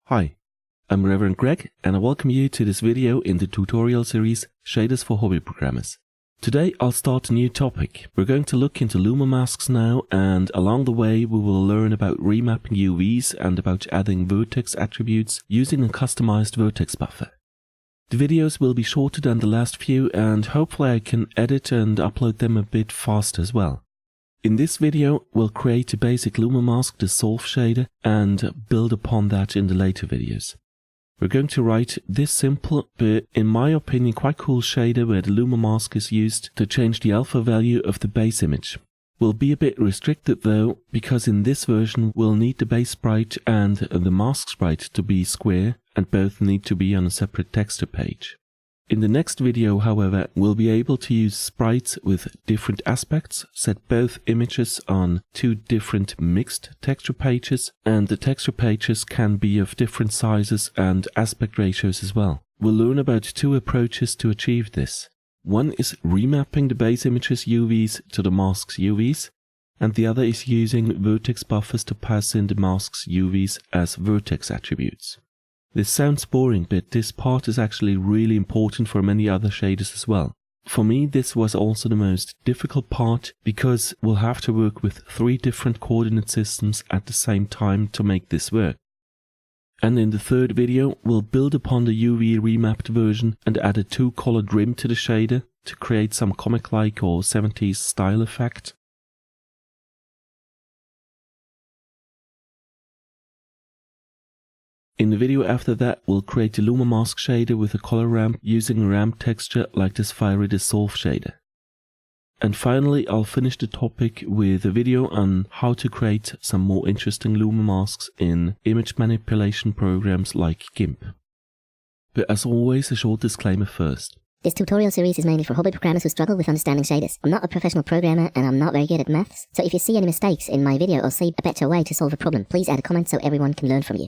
Hi, I'm Reverend Greg and I welcome you to this video in the tutorial series Shaders for Hobby Programmers. Today I'll start a new topic. We're going to look into Luma Masks now, and along the way we will learn about remapping UVs and about adding vertex attributes using a customized vertex buffer. The videos will be shorter than the last few and hopefully I can edit and upload them a bit faster as well. In this video, we'll create a basic Luma Mask dissolve shader and build upon that in the later videos. We're going to write this simple, but in my opinion quite cool shader where the Luma Mask is used to change the alpha value of the base image. We'll be a bit restricted though, because in this version we'll need the base sprite and the mask sprite to be square, and both need to be on a separate texture page. In the next video, however, we'll be able to use sprites with different aspects, set both images on two different mixed texture pages, and the texture pages can be of different sizes and aspect ratios as well. We'll learn about two approaches to achieve this. One is remapping the base images UVs to the mask's UVs, and the other is using vertex buffers to pass in the mask's UVs as vertex attributes. This sounds boring, but this part is actually really important for many other shaders as well. For me, this was also the most difficult part because we'll have to work with 3 different coordinate systems at the same time to make this work. And in the third video, we'll build upon the UV remapped version and add a 2-colored rim to the shader to create some comic-like or 70s style effect. In the video after that, we'll create a Luma Mask shader with a color ramp using a ramp texture like this fiery dissolve shader. And finally, I'll finish the topic with a video on how to create some more interesting Luma Masks in image manipulation programs like GIMP. But as always, a short disclaimer first. This tutorial series is mainly for hobby programmers who struggle with understanding shaders. I'm not a professional programmer and I'm not very good at maths, so if you see any mistakes in my video or see a better way to solve a problem, please add a comment so everyone can learn from you.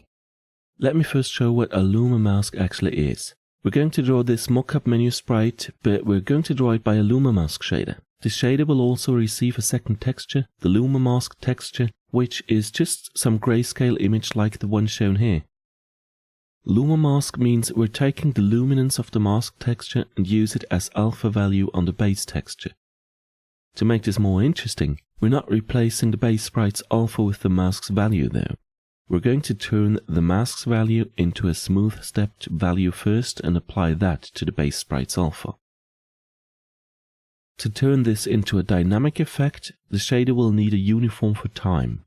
Let me first show what a Luma Mask actually is. We're going to draw this mockup menu sprite, but we're going to draw it by a Luma Mask shader. This shader will also receive a second texture, the Luma Mask texture, which is just some grayscale image like the one shown here. Luma Mask means we're taking the luminance of the mask texture and use it as alpha value on the base texture. To make this more interesting, we're not replacing the base sprite's alpha with the mask's value though. We're going to turn the mask's value into a smooth stepped value first and apply that to the base sprite's alpha. To turn this into a dynamic effect, the shader will need a uniform for time.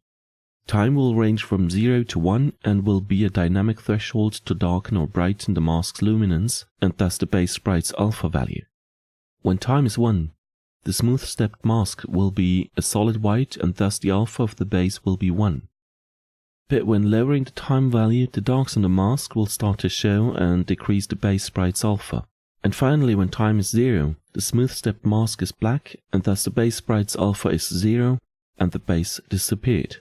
Time will range from 0 to 1 and will be a dynamic threshold to darken or brighten the mask's luminance and thus the base sprite's alpha value. When time is 1, the smooth stepped mask will be a solid white and thus the alpha of the base will be 1. But when lowering the time value, the darks on the mask will start to show and decrease the base sprite's alpha. And finally, when time is 0, the smooth stepped mask is black and thus the base sprite's alpha is 0 and the base disappeared.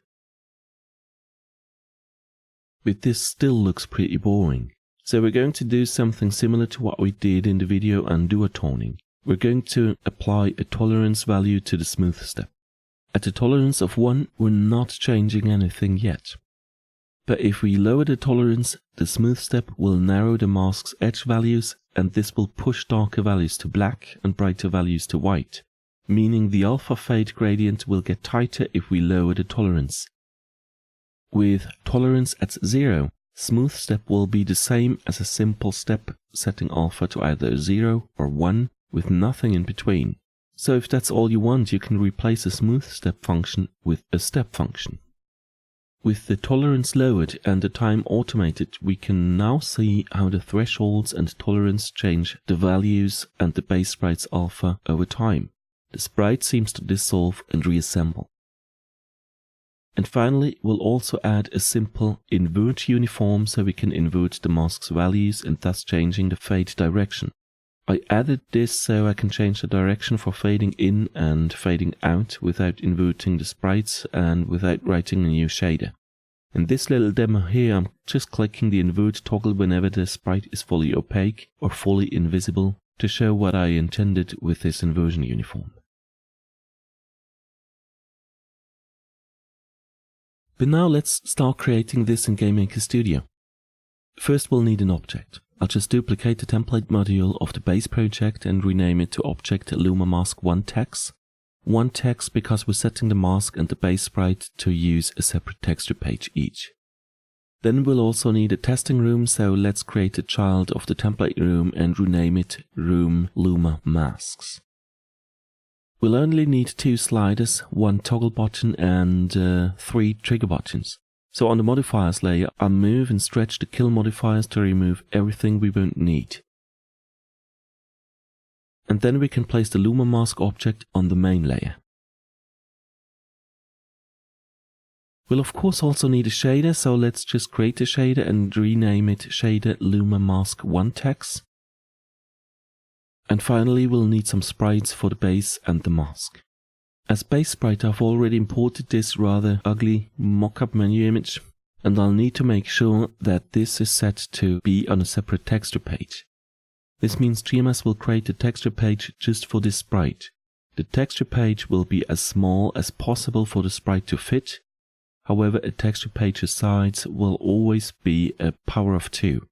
But this still looks pretty boring. So we're going to do something similar to what we did in the video on duotoning. We're going to apply a tolerance value to the smooth step. At a tolerance of 1, we're not changing anything yet. But if we lower the tolerance, the smooth step will narrow the mask's edge values and this will push darker values to black and brighter values to white, meaning the alpha fade gradient will get tighter if we lower the tolerance. With tolerance at 0, smooth step will be the same as a simple step setting alpha to either 0 or 1 with nothing in between. So if that's all you want, you can replace a smooth step function with a step function. With the tolerance lowered and the time automated, we can now see how the thresholds and tolerance change the values and the base sprite's alpha over time. The sprite seems to dissolve and reassemble. And finally, we'll also add a simple invert uniform so we can invert the mask's values and thus changing the fade direction. I added this so I can change the direction for fading in and fading out without inverting the sprites and without writing a new shader. In this little demo here, I'm just clicking the invert toggle whenever the sprite is fully opaque or fully invisible to show what I intended with this inversion uniform. But now let's start creating this in GameMaker Studio. First we'll need an object. I'll just duplicate the template module of the base project and rename it to object Luma Mask 1 text. 1 text because we're setting the mask and the base sprite to use a separate texture page each. Then we'll also need a testing room, so let's create a child of the template room and rename it room Luma Masks. We'll only need 2 sliders, 1 toggle button and 3 trigger buttons. So on the modifiers layer, I'll move and stretch the kill modifiers to remove everything we won't need. And then we can place the Luma Mask object on the main layer. We'll of course also need a shader, so let's just create a shader and rename it shader Luma Mask 1 text. And finally we'll need some sprites for the base and the mask. As base sprite I've already imported this rather ugly mockup menu image, and I'll need to make sure that this is set to be on a separate texture page. This means GMS will create a texture page just for this sprite. The texture page will be as small as possible for the sprite to fit. However, a texture page's size will always be a power of 2.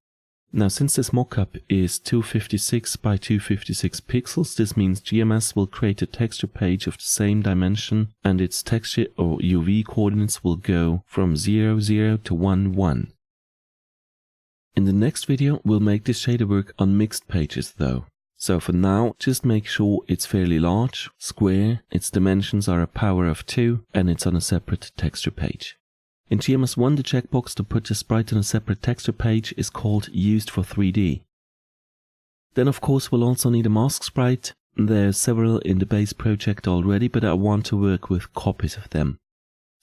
Now, since this mockup is 256 by 256 pixels, this means GMS will create a texture page of the same dimension and its texture or UV coordinates will go from 0, 0 to 1, 1. In the next video, we'll make this shader work on mixed pages though. So for now, just make sure it's fairly large, square, its dimensions are a power of 2 and it's on a separate texture page. In GMS1, the checkbox to put the sprite on a separate texture page is called Used for 3D. Then of course we'll also need a mask sprite. There are several in the base project already, but I want to work with copies of them.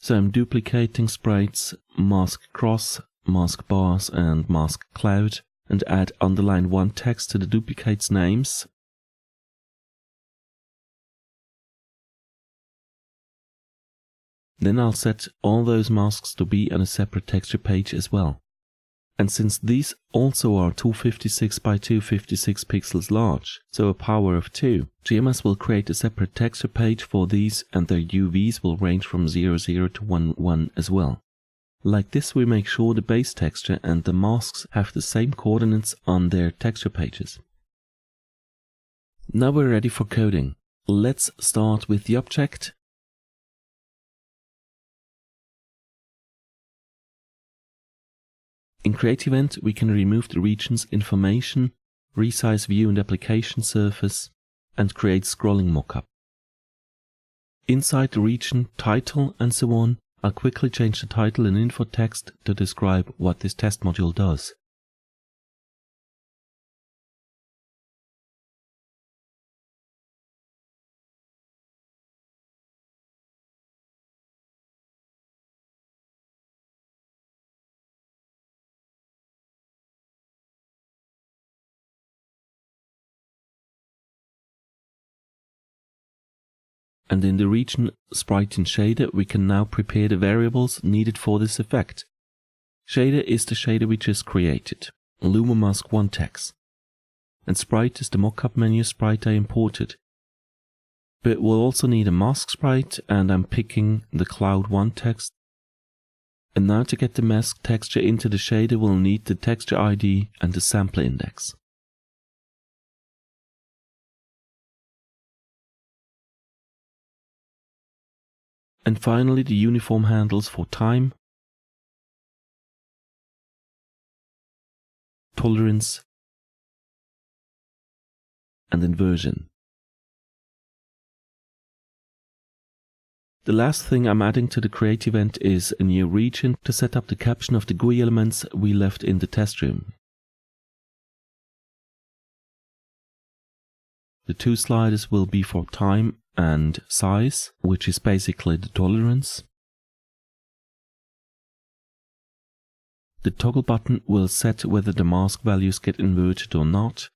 So I'm duplicating sprites, mask cross, mask bars and mask cloud, and add underline 1 text to the duplicates names. Then I'll set all those masks to be on a separate texture page as well. And since these also are 256 by 256 pixels large, so a power of 2, GMS will create a separate texture page for these and their UVs will range from 0, 0 to 1, 1 as well. Like this we make sure the base texture and the masks have the same coordinates on their texture pages. Now we're ready for coding. Let's start with the object. In Create Event, we can remove the region's information, resize view and application surface, and create scrolling mockup. Inside the region, title, and so on, I'll quickly change the title and info text to describe what this test module does. And in the region Sprite and Shader, we can now prepare the variables needed for this effect. Shader is the shader we just created, Luma Mask 1 text. And Sprite is the mockup menu sprite I imported. But we'll also need a mask sprite, and I'm picking the Cloud 1 text. And now to get the mask texture into the shader, we'll need the texture ID and the sampler index. And finally the uniform handles for time, tolerance, and inversion. The last thing I'm adding to the Create event is a new region to set up the caption of the GUI elements we left in the test room. The 2 sliders will be for time and size, which is basically the tolerance. The toggle button will set whether the mask values get inverted or not.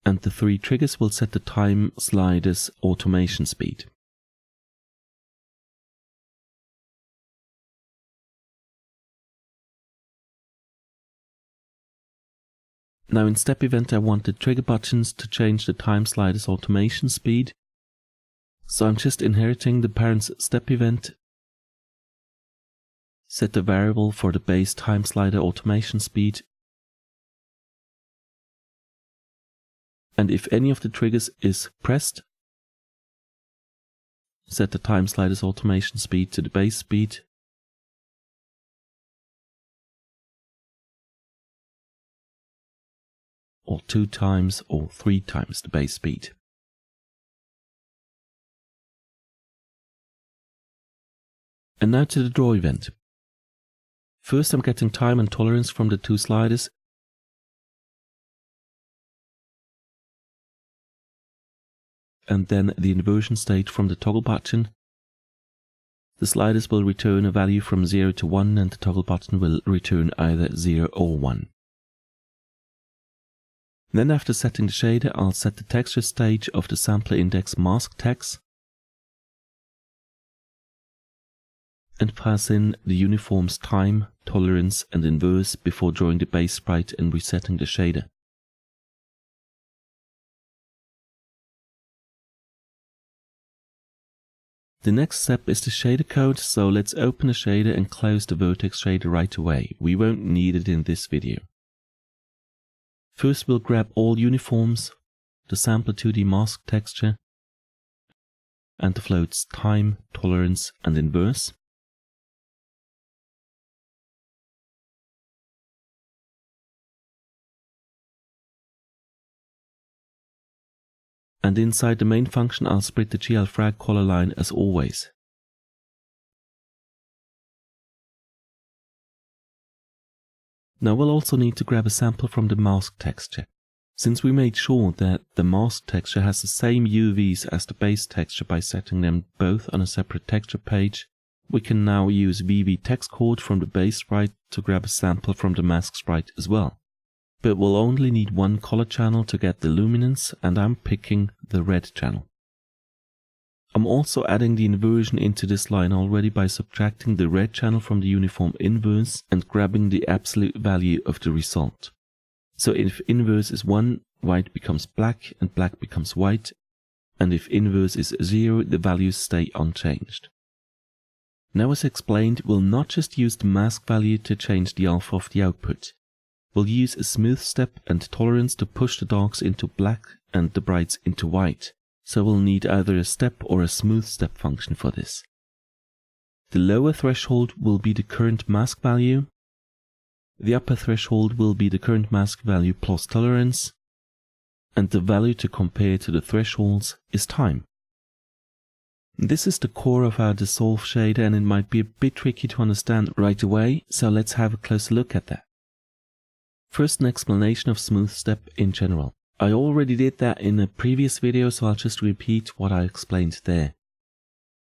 And the 3 triggers will set the time slider's automation speed. Now in step event I want the trigger buttons to change the time slider's automation speed. So I'm just inheriting the parent's step event. set the variable for the base time slider automation speed, and if any of the triggers is pressed, set the time slider's automation speed to the base speed, or 2 times or 3 times the base speed. And now to the draw event. First I'm getting time and tolerance from the 2 sliders, and then the inversion state from the toggle button. The sliders will return a value from 0 to 1 and the toggle button will return either 0 or 1. Then after setting the shader, I'll set the texture stage of the sampler index mask text and pass in the uniforms time, tolerance and inverse before drawing the base sprite and resetting the shader. The next step is the shader code, so let's open the shader and close the vertex shader right away. We won't need it in this video. First we'll grab all uniforms, the sampler 2D mask texture, and the floats time, tolerance and inverse. And inside the main function I'll split the glfrag color line as always. Now we'll also need to grab a sample from the mask texture. Since we made sure that the mask texture has the same UVs as the base texture by setting them both on a separate texture page, we can now use VV text chord from the base sprite to grab a sample from the mask sprite as well. But we'll only need one color channel to get the luminance, and I'm picking the red channel. I'm also adding the inversion into this line already by subtracting the red channel from the uniform inverse and grabbing the absolute value of the result. So if inverse is 1, white becomes black and black becomes white, and if inverse is 0, the values stay unchanged. Now as explained, we'll not just use the mask value to change the alpha of the output. We'll use a smooth step and tolerance to push the darks into black and the brights into white, so we'll need either a step or a smooth step function for this. The lower threshold will be the current mask value, the upper threshold will be the current mask value plus tolerance, and the value to compare to the thresholds is time. This is the core of our dissolve shader, and it might be a bit tricky to understand right away, so let's have a closer look at that. First, an explanation of smooth step in general. I already did that in a previous video, so I'll just repeat what I explained there.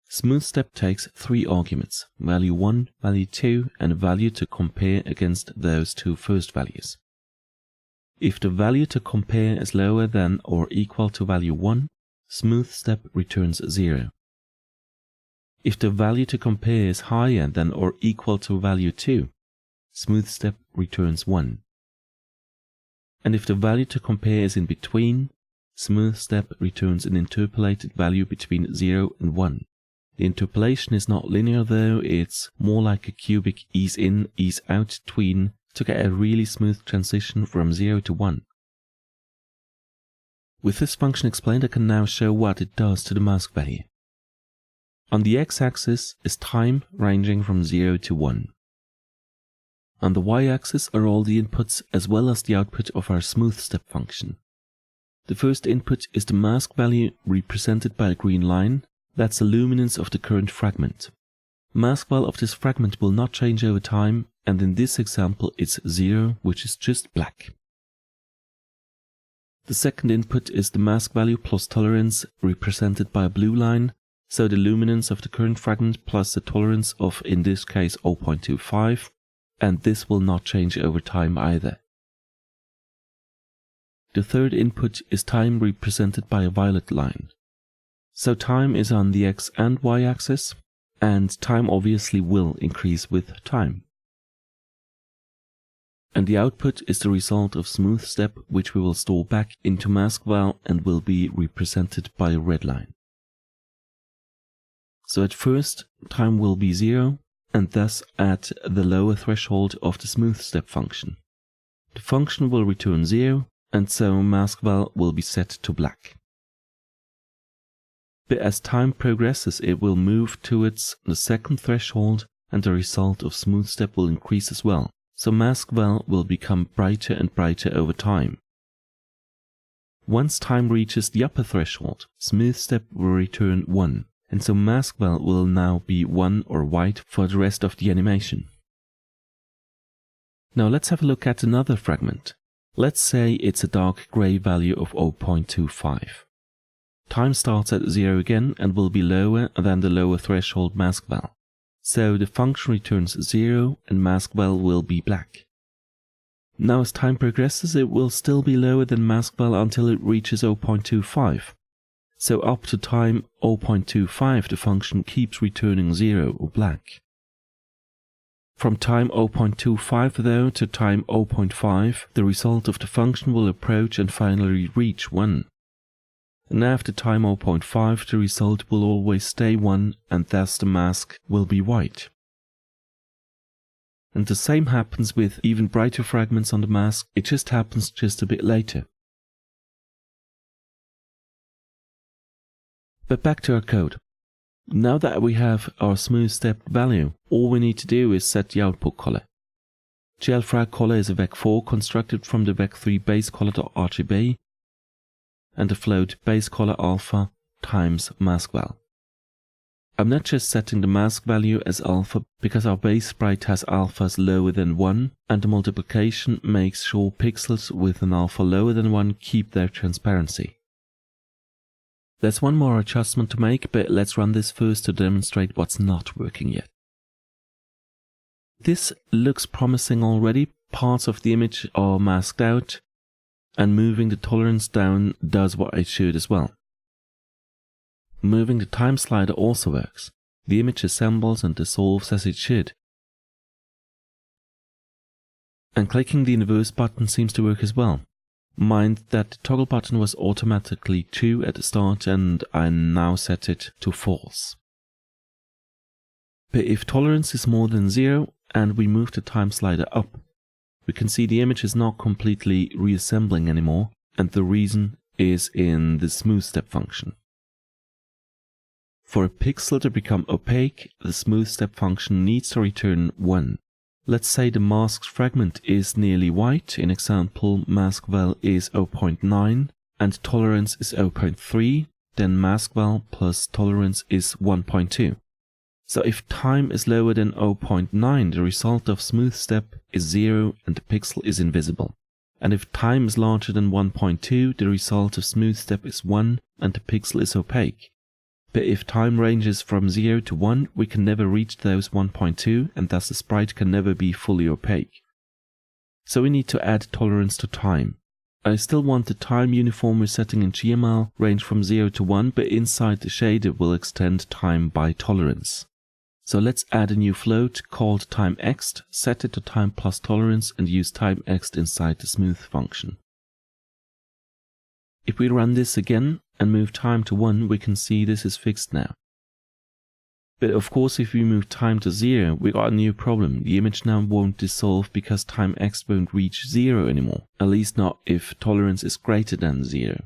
Smooth step takes 3 arguments, value 1, value 2, and a value to compare against those 2 first values. If the value to compare is lower than or equal to value 1, smooth step returns 0. If the value to compare is higher than or equal to value 2, smooth step returns 1. And if the value to compare is in between, smooth step returns an interpolated value between 0 and 1. The interpolation is not linear though, it's more like a cubic ease in, ease out tween to get a really smooth transition from 0 to 1. With this function explained, I can now show what it does to the mask value. On the x-axis is time ranging from 0 to 1. On the y-axis are all the inputs as well as the output of our smooth step function. The first input is the mask value represented by a green line. That's the luminance of the current fragment. Mask val of this fragment will not change over time, and in this example it's 0, which is just black. The second input is the mask value plus tolerance represented by a blue line, so the luminance of the current fragment plus the tolerance of, in this case, 0.25, and this will not change over time either. The third input is time represented by a violet line. So time is on the x and y axis, and time obviously will increase with time. And the output is the result of smooth step, which we will store back into mask val and will be represented by a red line. So at first, time will be 0, and thus at the lower threshold of the smooth step function. The function will return 0, and so mask val will be set to black. But as time progresses, it will move towards the second threshold, and the result of smooth step will increase as well. So mask val will become brighter and brighter over time. Once time reaches the upper threshold, smooth step will return 1, and so mask val will now be 1 or white for the rest of the animation. Now let's have a look at another fragment. Let's say it's a dark grey value of 0.25. Time starts at 0 again and will be lower than the lower threshold mask val. So the function returns 0 and mask val will be black. Now as time progresses, it will still be lower than mask val until it reaches 0.25. So up to time 0.25 the function keeps returning 0 or black. From time 0.25 though to time 0.5, the result of the function will approach and finally reach 1. And after time 0.5 the result will always stay 1 and thus the mask will be white. And the same happens with even brighter fragments on the mask, it just happens just a bit later. But back to our code. Now that we have our smooth step value, all we need to do is set the output color. glfrag color is a vec4 constructed from the vec3 base color.rgb and the float base color alpha times mask val. I'm not just setting the mask value as alpha because our base sprite has alphas lower than 1 and the multiplication makes sure pixels with an alpha lower than 1 keep their transparency. There's one more adjustment to make, but let's run this first to demonstrate what's not working yet. This looks promising already, parts of the image are masked out, and moving the tolerance down does what it should as well. Moving the time slider also works. The image assembles and dissolves as it should. And clicking the inverse button seems to work as well. Mind that the toggle button was automatically true at the start and I now set it to false. But if tolerance is more than 0 and we move the time slider up, we can see the image is not completely reassembling anymore, and the reason is in the smooth step function. For a pixel to become opaque, the smooth step function needs to return 1. Let's say the mask's fragment is nearly white, in example mask val is 0.9 and tolerance is 0.3, then mask val plus tolerance is 1.2. So if time is lower than 0.9, the result of smooth step is 0 and the pixel is invisible. And if time is larger than 1.2, the result of smooth step is 1 and the pixel is opaque. But if time ranges from 0 to 1, we can never reach those 1.2 and thus the sprite can never be fully opaque. So we need to add tolerance to time. I still want the time uniform resetting in GML range from 0 to 1, but inside the shader will extend time by tolerance. So let's add a new float called timext, set it to time plus tolerance and use timext inside the smooth function. If we run this again and move time to 1, we can see this is fixed now. But of course if we move time to 0, we got a new problem. The image now won't dissolve because timext won't reach 0 anymore, at least not if tolerance is greater than 0.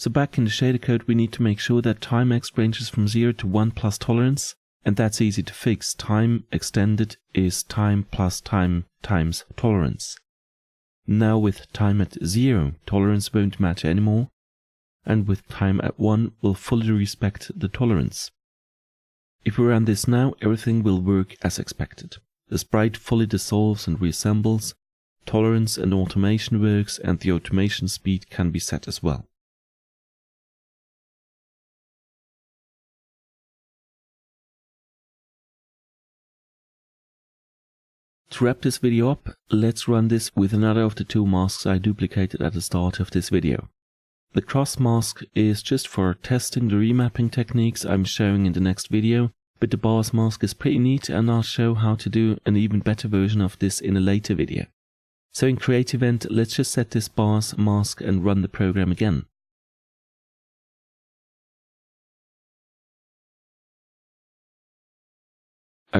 So back in the shader code we need to make sure that timext ranges from 0 to 1 plus tolerance, and that's easy to fix. Time extended is time plus time times tolerance. Now with time at 0, tolerance won't matter anymore, and with time at 1 we'll fully respect the tolerance. If we run this now, everything will work as expected. The sprite fully dissolves and reassembles, tolerance and automation works, and the automation speed can be set as well. To wrap this video up, let's run this with another of the two masks I duplicated at the start of this video. The cross mask is just for testing the remapping techniques I'm showing in the next video, but the bars mask is pretty neat and I'll show how to do an even better version of this in a later video. So in Creative End, let's just set this bars mask and run the program again.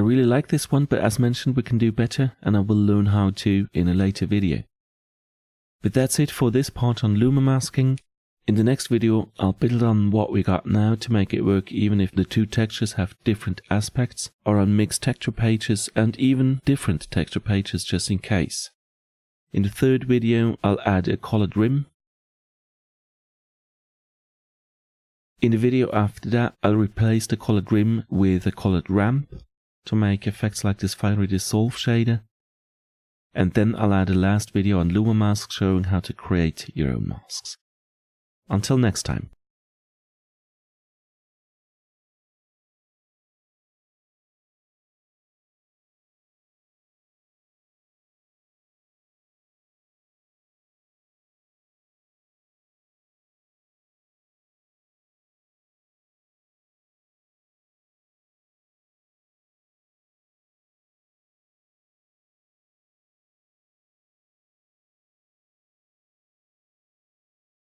really like this one, but as mentioned, we can do better, and I will learn how to in a later video. But that's it for this part on Luma masking. In the next video, I'll build on what we got now to make it work even if the two textures have different aspects, or on mixed texture pages and even different texture pages just in case. In the third video, I'll add a colored rim. In the video after that, I'll replace the colored rim with a colored ramp to make effects like this finely dissolve shader. And then I'll add a last video on Luma Mask showing how to create your own masks. Until next time.